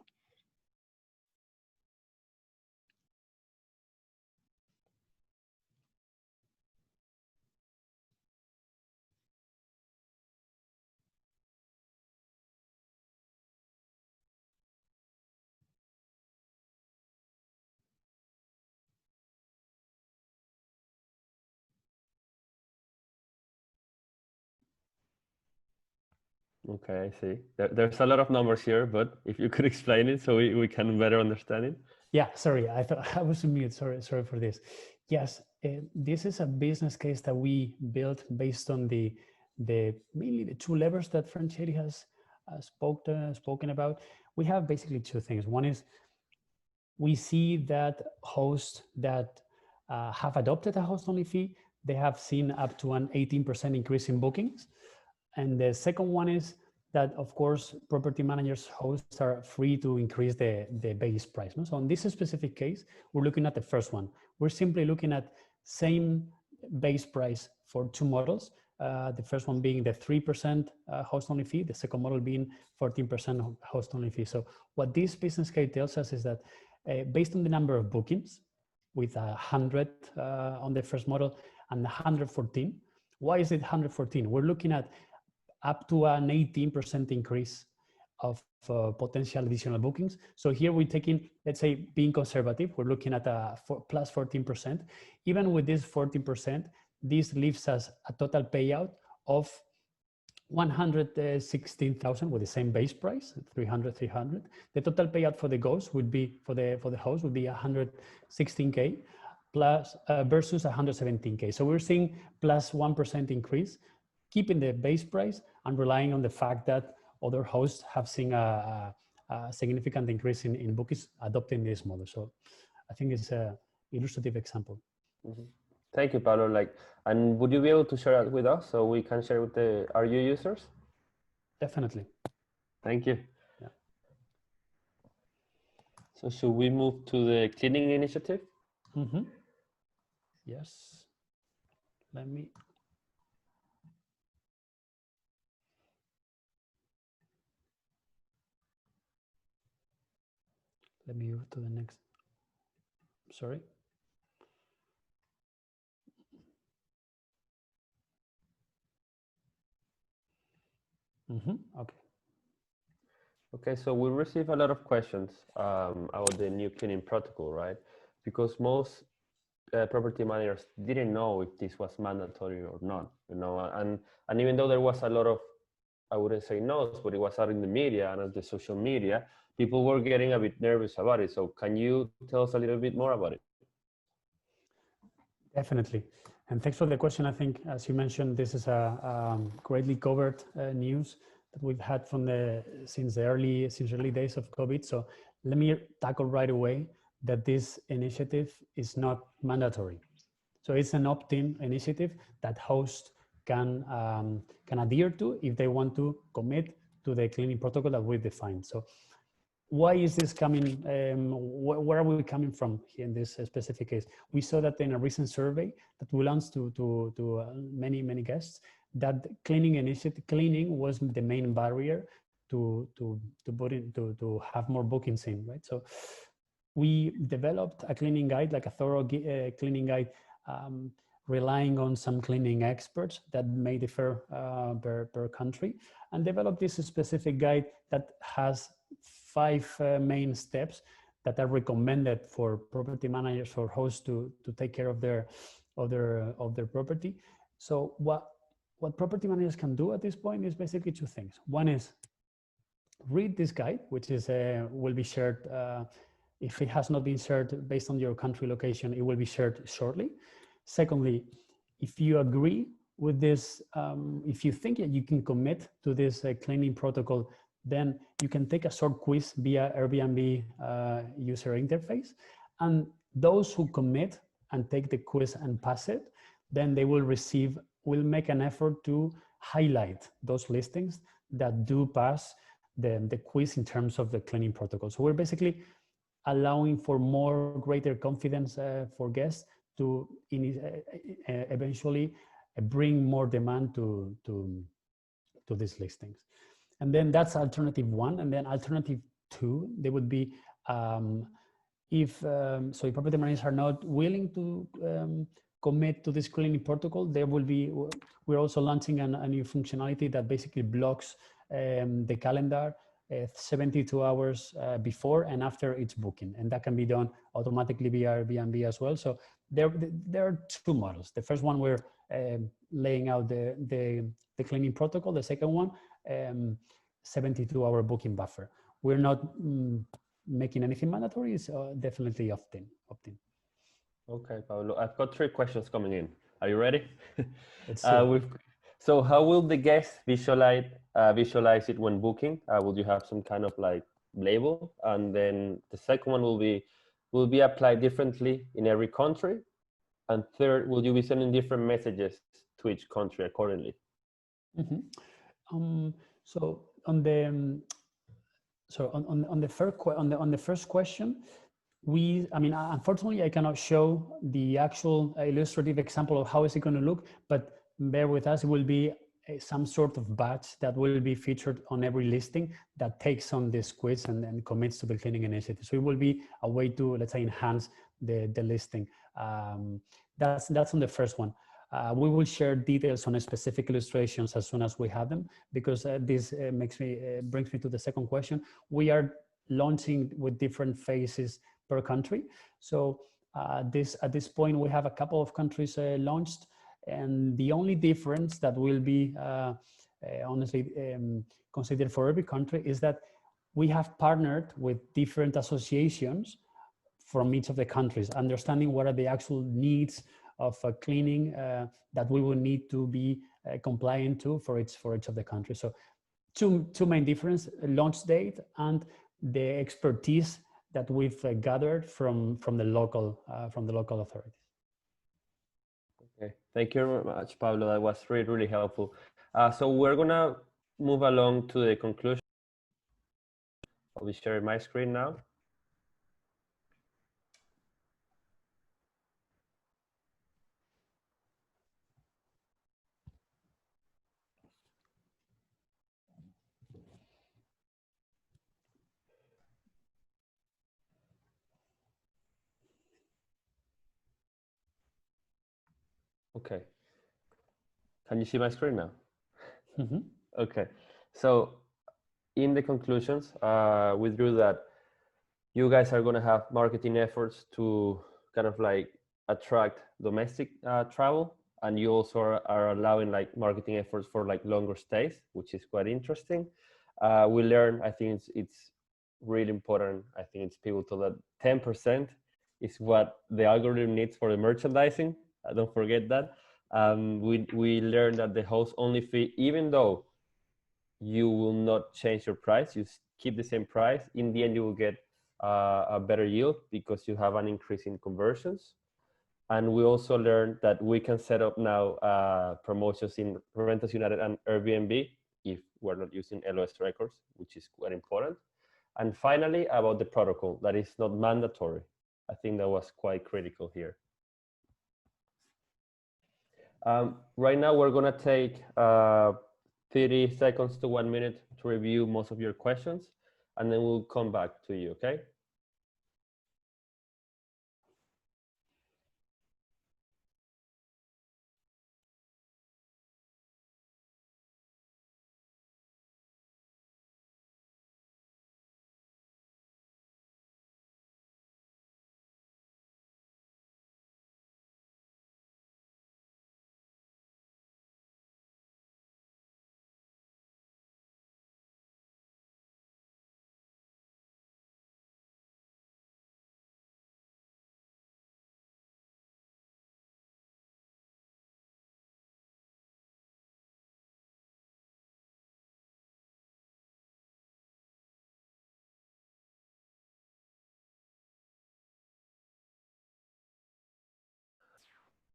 Okay, I see. There's a lot of numbers here, but if you could explain it so we can better understand it. Yeah, sorry, I thought I was on mute. Sorry for this. Yes, this is a business case that we built based on the mainly the two levers that Francieli has spoken about. We have basically two things. One is we see that hosts that have adopted a host-only fee, they have seen up to an 18% increase in bookings. And the second one is that, of course, property managers, hosts are free to increase the base price. No? So in this specific case, we're looking at the first one. We're simply looking at same base price for two models. The first one being the 3% host-only fee, the second model being 14% host-only fee. So what this business case tells us is that based on the number of bookings, with 100 on the first model and 114, why is it 114? We're looking at up to an 18% increase of potential additional bookings. So here we're taking, let's say, being conservative, we're looking at plus 14%. Even with this 14%, this leaves us a total payout of 116,000 with the same base price, 300. The total payout for the ghost would be, for the host would be 116K plus versus 117K. So we're seeing plus 1% increase, keeping the base price and relying on the fact that other hosts have seen a significant increase in bookings adopting this model. So I think it's an illustrative example. Mm-hmm. Thank you, Pablo. And would you be able to share that with us so we can share with the RU users? Definitely. Thank you. Yeah. So should we move to the cleaning initiative? Mm-hmm. Yes. Let me move to the next. Sorry. Okay. Okay, so we receive a lot of questions about the new cleaning protocol, right? Because most property managers didn't know if this was mandatory or not, and even though there was a lot of, I wouldn't say no's, but it was out in the media and on the social media, people were getting a bit nervous about it. So can you tell us a little bit more about it? Definitely. And thanks for the question. I think, as you mentioned, this is a greatly covered news that we've had from since early days of COVID. So let me tackle right away that this initiative is not mandatory. So it's an opt-in initiative that hosts can adhere to if they want to commit to the cleaning protocol that we defined. So why is this coming? Where are we coming from here in this specific case? We saw that in a recent survey that we launched to many guests, that cleaning was the main barrier to have more bookings in, right? So we developed a cleaning guide, like a thorough cleaning guide, relying on some cleaning experts that may differ per country, and developed this specific guide that has 5 main steps that are recommended for property managers or hosts to take care of their property. So what property managers can do at this point is basically 2 things. One is read this guide, which is will be shared. If it has not been shared based on your country location, it will be shared shortly. Secondly, if you agree with this, if you think that you can commit to this cleaning protocol, then you can take a short quiz via Airbnb user interface. And those who commit and take the quiz and pass it, then they will make an effort to highlight those listings that do pass the quiz in terms of the cleaning protocol. So we're basically allowing for greater confidence for guests to eventually bring more demand to these listings. And then that's alternative 1. And then alternative 2, they would be if property managers are not willing to commit to this cleaning protocol, we're also launching a new functionality that basically blocks the calendar 72 hours before and after each booking, and that can be done automatically via Airbnb as well. So there are 2 models. The first one, we're laying out the cleaning protocol. The second one, 72-hour booking buffer. We're not making anything mandatory. It's definitely opt-in. Okay, Pablo, I've got 3 questions coming in. Are you ready? Let's see. So how will the guest visualize it when booking? Will you have some kind of like label? And then the second one will be applied differently in every country? And third, will you be sending different messages to each country accordingly? So on the first question, unfortunately, I cannot show the actual illustrative example of how is it going to look, but bear with us. It will be some sort of badge that will be featured on every listing that takes on this quiz and commits to the cleaning initiative. So it will be a way to, let's say, enhance the listing. That's on the first one. We will share details on specific illustrations as soon as we have them, because this brings me to the second question. We are launching with different phases per country. So at this point, we have a couple of countries launched, and the only difference that will be honestly considered for every country is that we have partnered with different associations from each of the countries, understanding what are the actual needs of cleaning that we will need to be compliant to for each of the countries. So two main differences: launch date and the expertise that we've gathered from the local authorities. Okay, thank you very much, Pablo. That was really helpful. So we're gonna move along to the conclusion. I'll be sharing my screen now. Okay. Can you see my screen now? Mm-hmm. Okay. So in the conclusions, we drew that you guys are going to have marketing efforts to kind of like attract domestic travel, and you also are allowing like marketing efforts for like longer stays, which is quite interesting. We learned, I think it's really important. I think it's pivotal that 10% is what the algorithm needs for the merchandising. Don't forget that. We learned that the host only fee, even though you will not change your price, you keep the same price, in the end you will get a better yield because you have an increase in conversions. And we also learned that we can set up now promotions in Rentals United and Airbnb if we're not using LOS records, which is quite important. And finally, about the protocol, that is not mandatory. I think that was quite critical here. Right now, we're going to take 30 seconds to 1 minute to review most of your questions, and then we'll come back to you, okay?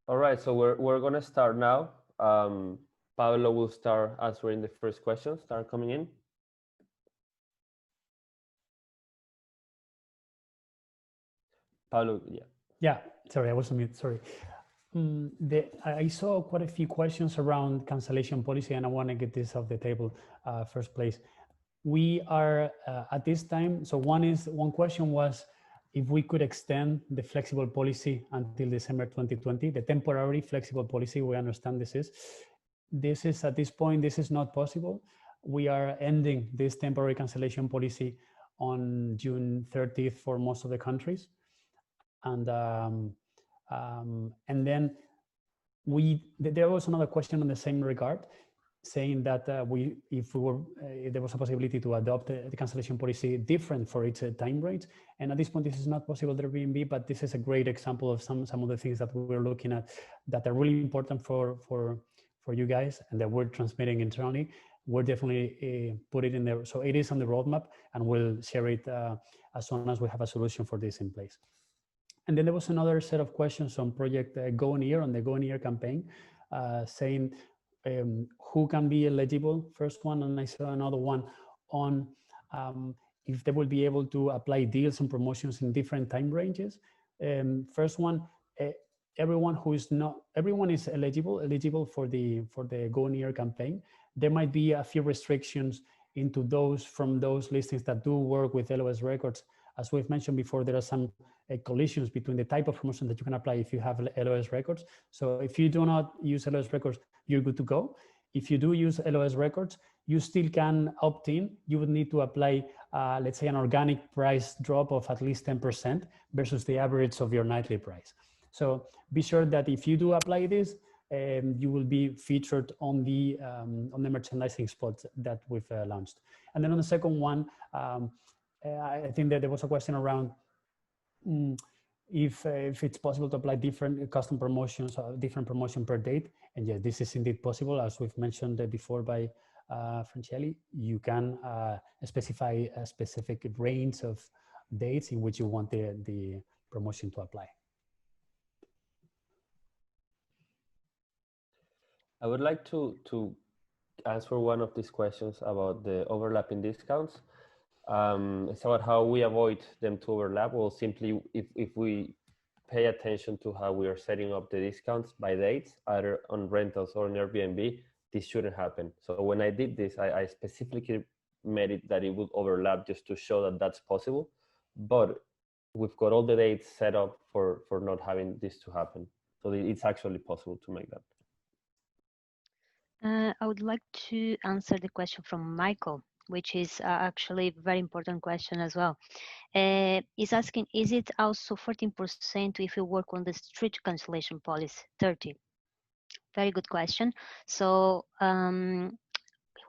All right, so we're going to start now. Pablo will start answering the first questions, start coming in. Pablo, yeah. Yeah, sorry, I was on mute, sorry. I saw quite a few questions around cancellation policy, and I want to get this off the table first place. We are at this time, so one question was if we could extend the flexible policy until December 2020, the temporary flexible policy. We understand this is at this point, this is not possible. We are ending this temporary cancellation policy on June 30th for most of the countries. And then there was another question on the same regard, saying that if there was a possibility to adopt the cancellation policy different for each time range. And at this point, this is not possible at Airbnb, but this is a great example of some of the things that we're looking at that are really important for you guys and that we're transmitting internally. We'll definitely put it in there. So it is on the roadmap, and we'll share it as soon as we have a solution for this in place. And then there was another set of questions on project Go Near, on the Go Near campaign, saying who can be eligible, first one, and I saw another one on if they will be able to apply deals and promotions in different time ranges. First one, everyone is eligible for the Go Near campaign. There might be a few restrictions into from those listings that do work with LOS records. As we've mentioned before, there are some collisions between the type of promotion that you can apply if you have LOS records. So if you do not use LOS records, you're good to go. If you do use LOS records, you still can opt in. You would need to apply, let's say, an organic price drop of at least 10% versus the average of your nightly price. So be sure that if you do apply this, you will be featured on the merchandising spots that we've launched. And then on the second one, I think that there was a question around if it's possible to apply different custom promotions or different promotion per date. And yes, this is indeed possible. As we've mentioned before by Francieli, you can specify a specific range of dates in which you want the promotion to apply. I would like to answer one of these questions about the overlapping discounts. It's about how we avoid them to overlap. Well, simply if we pay attention to how we are setting up the discounts by dates, either on rentals or on Airbnb, this shouldn't happen. So when I did this, I specifically made it that it would overlap just to show that that's possible. But we've got all the dates set up for not having this to happen. So it's actually possible to make that. I would like to answer the question from Michael, which is actually a very important question as well. He's asking, is it also 14% if you work on the strict cancellation policy, 30? Very good question. So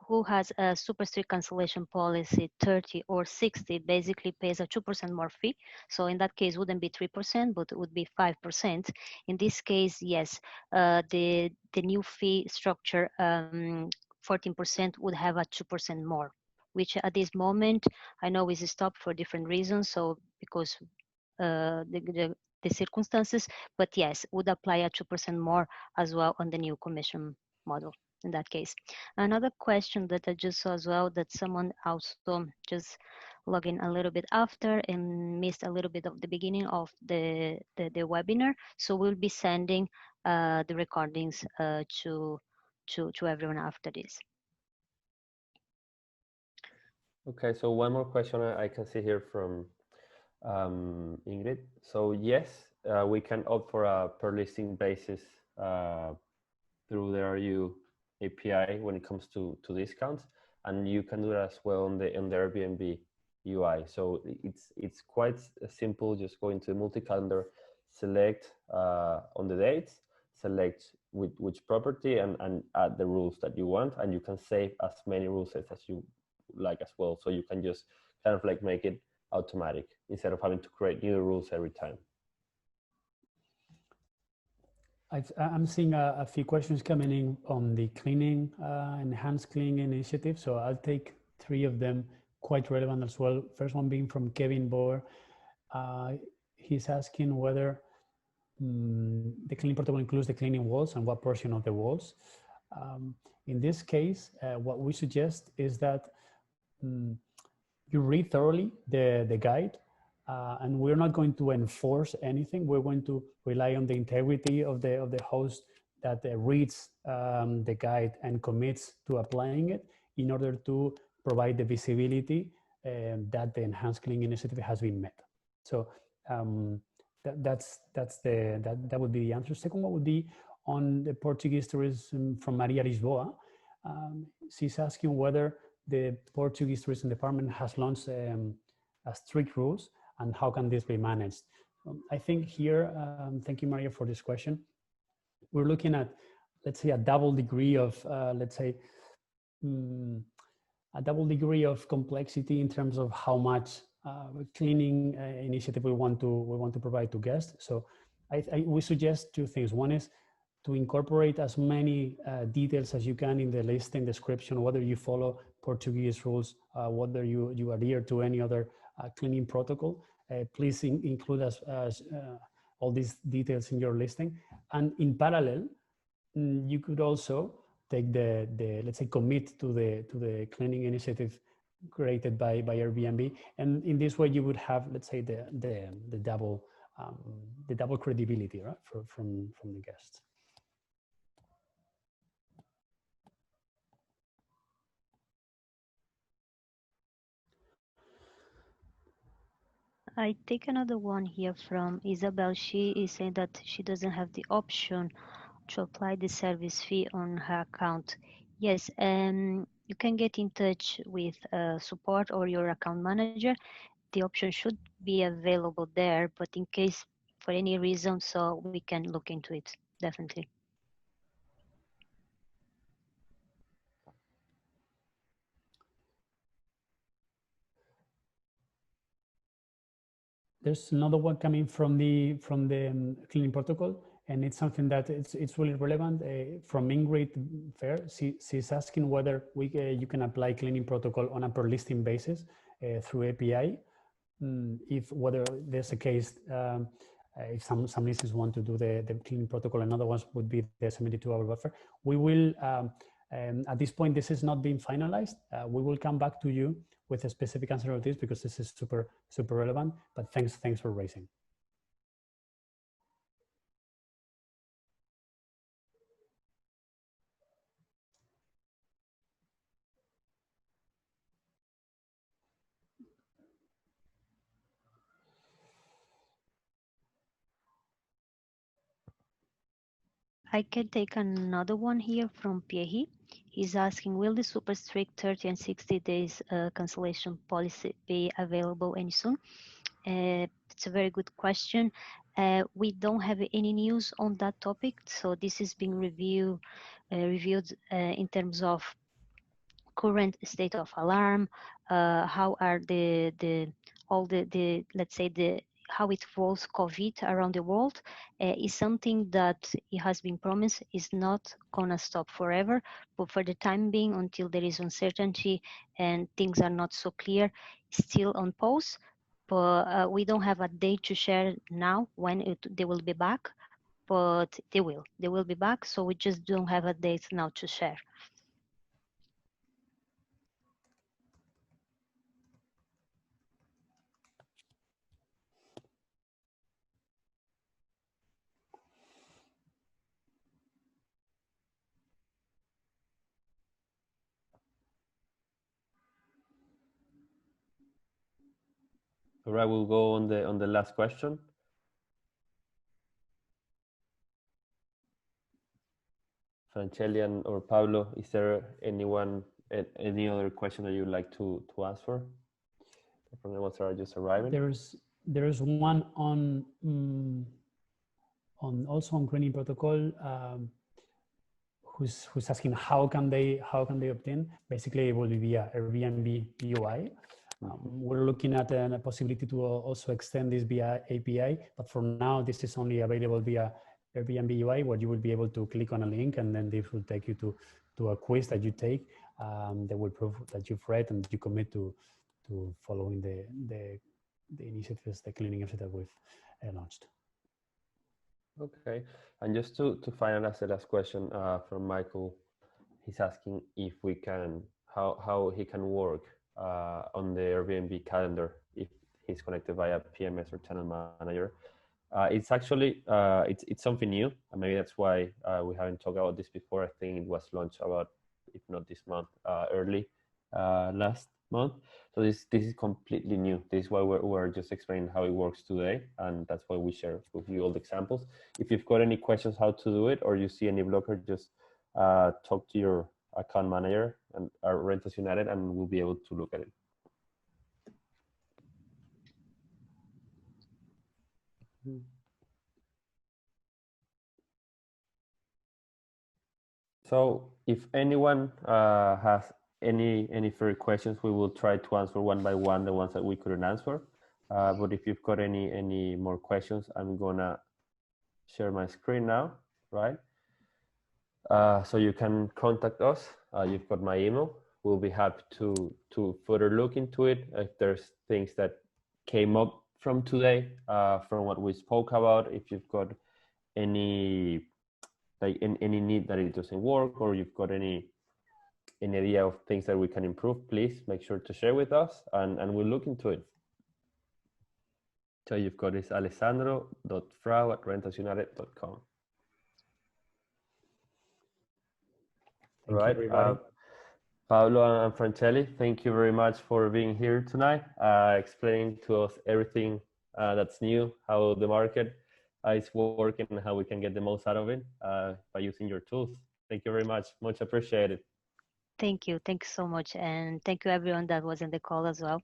who has a super strict cancellation policy, 30 or 60, basically pays a 2% more fee. So in that case, wouldn't be 3%, but it would be 5%. In this case, yes, the new fee structure, 14% would have a 2% more, which at this moment, I know is stopped for different reasons. So because the circumstances, but yes, would apply a 2% more as well on the new commission model in that case. Another question that I just saw as well, that someone also just logged in a little bit after and missed a little bit of the beginning of the webinar. So we'll be sending the recordings to everyone after this. Okay, so one more question I can see here from Ingrid. So yes, we can opt for a per listing basis through the RU API when it comes to discounts, and you can do that as well on the Airbnb UI. So it's quite simple. Just go into multi-calendar, select on the dates, select which property, and add the rules that you want, and you can save as many rule sets as you like as well. So you can just kind of like make it automatic instead of having to create new rules every time. I'm seeing a few questions coming in on the cleaning, enhanced cleaning initiative. So I'll take 3 of them, quite relevant as well. First one being from Kevin Boer. He's asking whether the cleaning protocol includes the cleaning walls and what portion of the walls. In this case, what we suggest is that you read thoroughly the guide, and we're not going to enforce anything. We're going to rely on the integrity of the host that reads the guide and commits to applying it in order to provide the visibility that the enhanced cleaning initiative has been met. So that would be the answer. Second one would be on the Portuguese tourism from Maria Lisboa. She's asking whether the Portuguese tourism department has launched strict rules and how can this be managed. I think here, thank you, Maria, for this question. we're looking at, let's say, a double degree of, a double degree of complexity in terms of how much cleaning initiative we want to provide to guests. So we suggest two things. One is to incorporate as many details as you can in the listing description, whether you follow Portuguese rules, whether you adhere to any other cleaning protocol. Please include all these details in your listing. And in parallel, you could also take the let's say, commit to the cleaning initiative created by Airbnb, and in this way you would have, let's say, the double credibility, right, from the guests. I take another one here from Isabel. She is saying that she doesn't have the option to apply the service fee on her account. Yes, you can get in touch with support or your account manager. The option should be available there, but in case for any reason, so we can look into it, definitely. There's another one coming from the cleaning protocol, and it's something that it's really relevant. From Ingrid Fair, she's asking whether you can apply cleaning protocol on a per listing basis through API. If whether there's a case, if some listings want to do the cleaning protocol, and other ones would be the 72-hour buffer. We will, at this point, this is not being finalized. We will come back to you with a specific answer of this, because this is super relevant. But thanks for raising. I can take another one here from Pierre. He's asking, will the super strict 30 and 60 days cancellation policy be available any soon? It's a very good question. We don't have any news on that topic, so this is being reviewed in terms of current state of alarm, how are all the let's say how it evolves COVID around the world, is something that it has been promised is not gonna stop forever, but for the time being, until there is uncertainty and things are not so clear, still on pause. But we don't have a date to share now when they will be back, but they will be back. So we just don't have a date now to share. All right, we'll go on the last question. Francieli or Pablo, is there any other question that you'd like to ask for? From the ones that are just arriving. There's one on also on cleaning protocol. Who's asking how can they opt in? Basically, it will be via Airbnb UI. We're looking at a possibility to also extend this via API, but for now, this is only available via Airbnb UI, where you will be able to click on a link, and then this will take you to a quiz that you take that will prove that you've read and you commit to following the initiatives, the cleaning initiative that we've launched. Okay, and just to finalize the last question from Michael, he's asking if we can how he can work on the Airbnb calendar if he's connected via PMS or channel manager. It's actually it's something new, and maybe that's why we haven't talked about this before. I think it was launched about, if not this month, early last month. So this is completely new. This is why we're just explaining how it works today, and that's why we share with you all the examples. If you've got any questions how to do it, or you see any blocker, just talk to your account manager and our Rentals United, and we'll be able to look at it. So if anyone has any further questions, we will try to answer one by one the ones that we couldn't answer. But if you've got any more questions, I'm gonna share my screen now, right? So you can contact us. You've got my email. We'll be happy to further look into it. If there's things that came up from today, from what we spoke about, if you've got any need that it doesn't work, or you've got any idea of things that we can improve, please make sure to share with us, and we'll look into it. So you've got this alessandro.frau@rentalsunited.com. All right, Pablo and Francieli, thank you very much for being here tonight, explaining to us everything that's new, how the market is working, and how we can get the most out of it by using your tools. Thank you very much. Much appreciated. Thank you. Thank you so much. And thank you everyone that was in the call as well.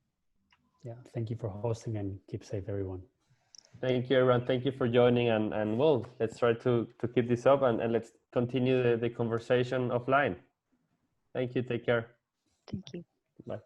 Yeah, thank you for hosting, and keep safe, everyone. Thank you, everyone. Thank you for joining. And well, let's try to keep this up, and let's continue the conversation offline. Thank you. Take care. Thank you. Bye.